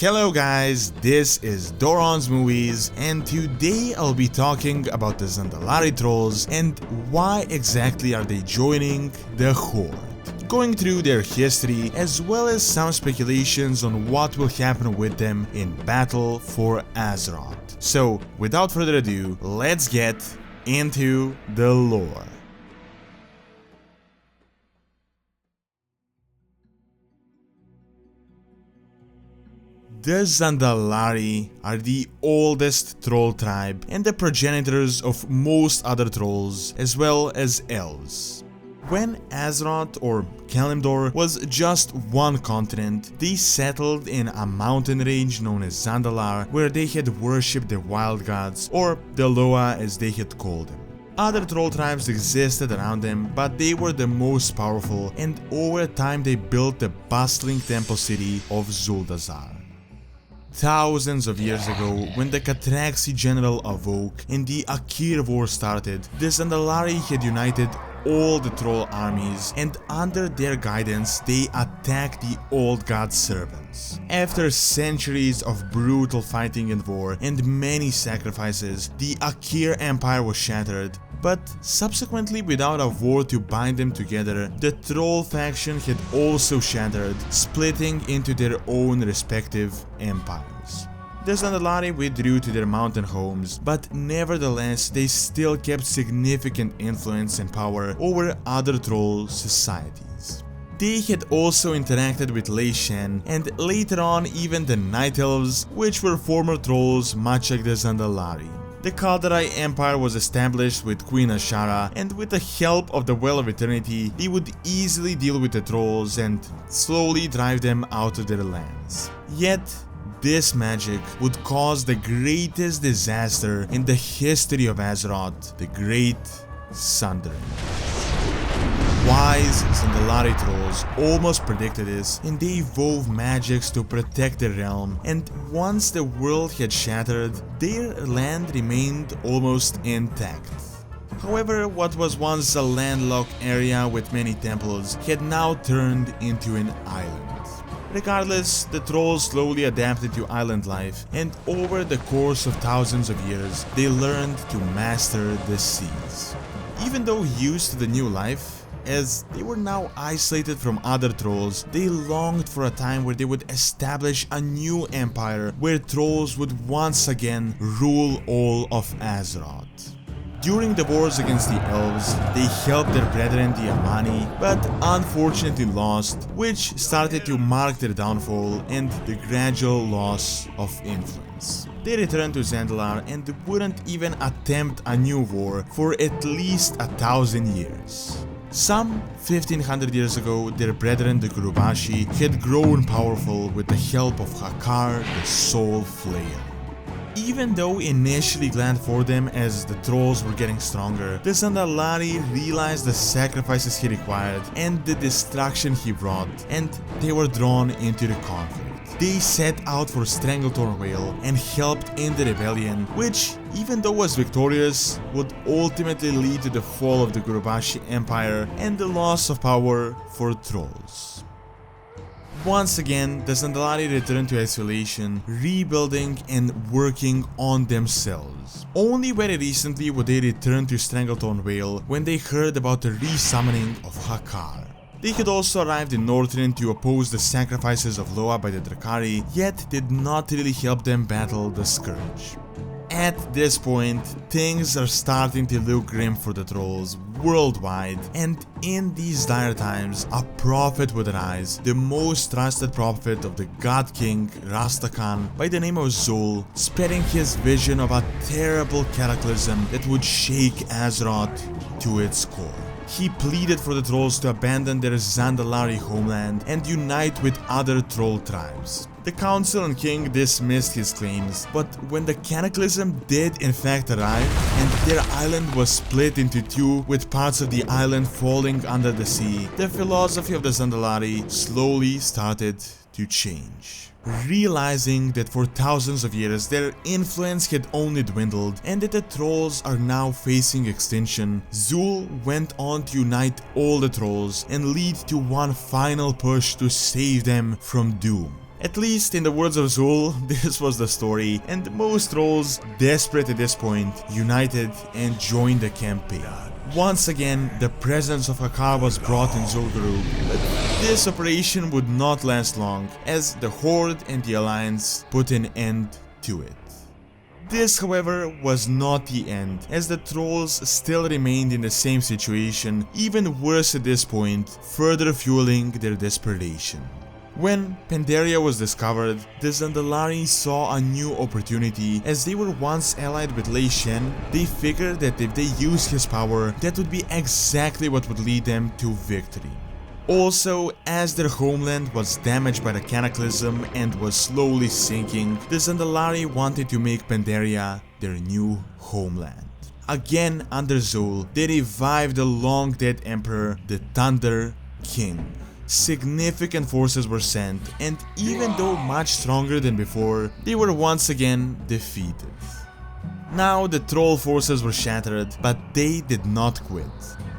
Hello guys, this is Doron's Movies, and today I'll be talking about the Zandalari Trolls and why exactly are they joining the Horde. Going through their history as well as some speculations on what will happen with them in battle for Azeroth. So without further ado, let's get into the lore. The Zandalari are the oldest troll tribe and the progenitors of most other trolls as well as elves. When Azeroth or Kalimdor was just one continent, they settled in a mountain range known as Zandalar, where they had worshipped the wild gods, or the Loa as they had called them. Other troll tribes existed around them, but they were the most powerful, and over time they built the bustling temple city of Zuldazar. Thousands of years ago, when the Catraxi general awoke and the Aqir war started, the Zandalari had united all the troll armies, and under their guidance they attacked the old god's servants. After centuries of brutal fighting and war and many sacrifices, the Aqir empire was shattered, but subsequently, without a war to bind them together, the troll faction had also shattered, splitting into their own respective empires. The Zandalari withdrew to their mountain homes, but nevertheless they still kept significant influence and power over other troll societies. They had also interacted with Lei Shen and later on even the Night Elves, which were former trolls much like the Zandalari. The Kaldari Empire was established with Queen Ashara, and with the help of the Well of Eternity, they would easily deal with the trolls and slowly drive them out of their lands. Yet, this magic would cause the greatest disaster in the history of Azeroth, the Great Sundering. Wise Zandalari Trolls almost predicted this, and they evolved magics to protect their realm, and once the world had shattered, their land remained almost intact. However, what was once a landlocked area with many temples had now turned into an island. Regardless, the trolls slowly adapted to island life, and over the course of thousands of years, they learned to master the seas. Even though used to the new life, as they were now isolated from other trolls, they longed for a time where they would establish a new empire where trolls would once again rule all of Azeroth. During the wars against the elves, they helped their brethren the Amani, but unfortunately lost, which started to mark their downfall and the gradual loss of influence. They returned to Zandalar and wouldn't even attempt a new war for at least 1,000 years. Some 1500 years ago, their brethren the Gurubashi had grown powerful with the help of Aqir, the Soul Flayer. Even though initially glad for them as the trolls were getting stronger, the Zandalari realized the sacrifices he required and the destruction he brought, and they were drawn into the conflict. They set out for Stranglethorn Vale and helped in the rebellion, which, even though was victorious, would ultimately lead to the fall of the Gurubashi Empire and the loss of power for trolls. Once again, the Zandalari returned to isolation, rebuilding and working on themselves. Only very recently would they return to Stranglethorn Vale when they heard about the resummoning of Aqir. They had also arrived in Northrend to oppose the sacrifices of Loa by the Drakari, yet did not really help them battle the Scourge. At this point, things are starting to look grim for the trolls worldwide, and in these dire times, a prophet would arise, the most trusted prophet of the God King Rastakhan by the name of Zul, spreading his vision of a terrible cataclysm that would shake Azeroth to its core. He pleaded for the trolls to abandon their Zandalari homeland and unite with other troll tribes. The council and king dismissed his claims, but when the cataclysm did in fact arrive and their island was split into two with parts of the island falling under the sea, the philosophy of the Zandalari slowly started to change. Realizing that for thousands of years their influence had only dwindled and that the trolls are now facing extinction, Zul went on to unite all the trolls and lead to one final push to save them from doom. At least in the words of Zul, this was the story, and most trolls, desperate at this point, united and joined the campaign. Once again, the presence of Aqir was brought in zul'gurub, but this operation would not last long, as the Horde and the Alliance put an end to it. This, however, was not the end, as the trolls still remained in the same situation, even worse at this point, further fueling their desperation. When Pandaria was discovered, the Zandalari saw a new opportunity. As they were once allied with Lei Shen, they figured that if they used his power, that would be exactly what would lead them to victory. Also, as their homeland was damaged by the cataclysm and was slowly sinking, the Zandalari wanted to make Pandaria their new homeland. Again, under Zul, they revived the long-dead emperor, the Thunder King. Significant forces were sent, and even though much stronger than before, they were once again defeated. Now the troll forces were shattered, but they did not quit.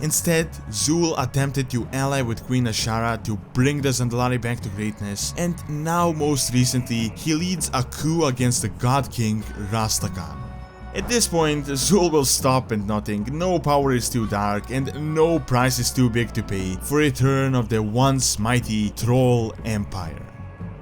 Instead, Zul attempted to ally with Queen Azshara to bring the Zandalari back to greatness, and now most recently, he leads a coup against the God King Rastakhan. At this point, Zul will stop at nothing. No power is too dark and no price is too big to pay for return of the once mighty Troll Empire.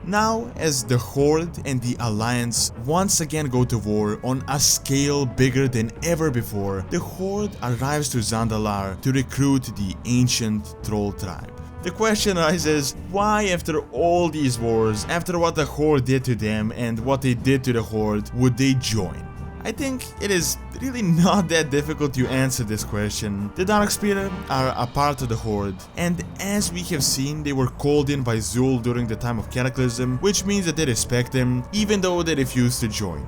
Now, as the Horde and the Alliance once again go to war on a scale bigger than ever before, the Horde arrives to Zandalar to recruit the ancient Troll tribe. The question arises, why after all these wars, after what the Horde did to them and what they did to the Horde, would they join? I think it is really not that difficult to answer this question. The Darkspear are a part of the Horde, and as we have seen, they were called in by Zul during the time of Cataclysm, which means that they respect him, even though they refused to join.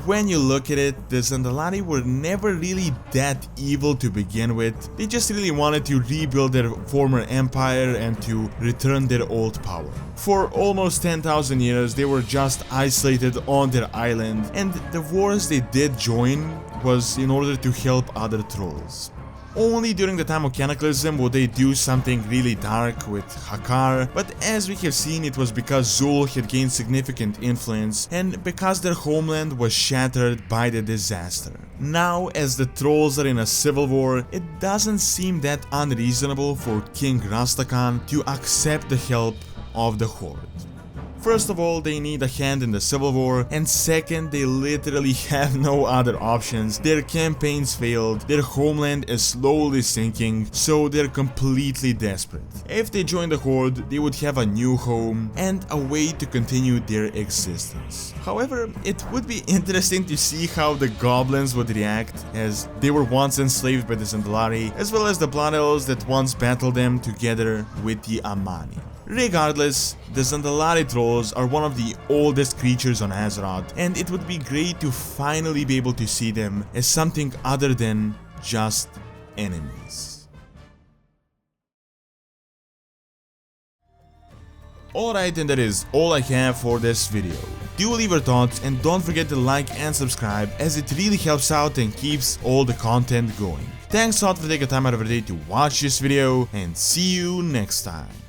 When you look at it, the Zandalari were never really that evil to begin with. They just really wanted to rebuild their former empire and to return their old power. For almost 10,000 years, they were just isolated on their island, and the wars they did join was in order to help other trolls. Only during the time of Cataclysm would they do something really dark with Aqir, but as we have seen, it was because Zul had gained significant influence and because their homeland was shattered by the disaster. Now, as the trolls are in a civil war, it doesn't seem that unreasonable for King Rastakhan to accept the help of the Horde. First of all, they need a hand in the civil war, and second, they literally have no other options. Their campaigns failed, their homeland is slowly sinking, so they're completely desperate. If they join the Horde, they would have a new home and a way to continue their existence. However, it would be interesting to see how the goblins would react, as they were once enslaved by the Zandalari, as well as the Blood Elves that once battled them together with the Amani. Regardless, the Zandalari Trolls are one of the oldest creatures on Azeroth, and it would be great to finally be able to see them as something other than just enemies. Alright, and that is all I have for this video. Do leave your thoughts and don't forget to like and subscribe, as it really helps out and keeps all the content going. Thanks a lot for taking time out of your day to watch this video, and see you next time.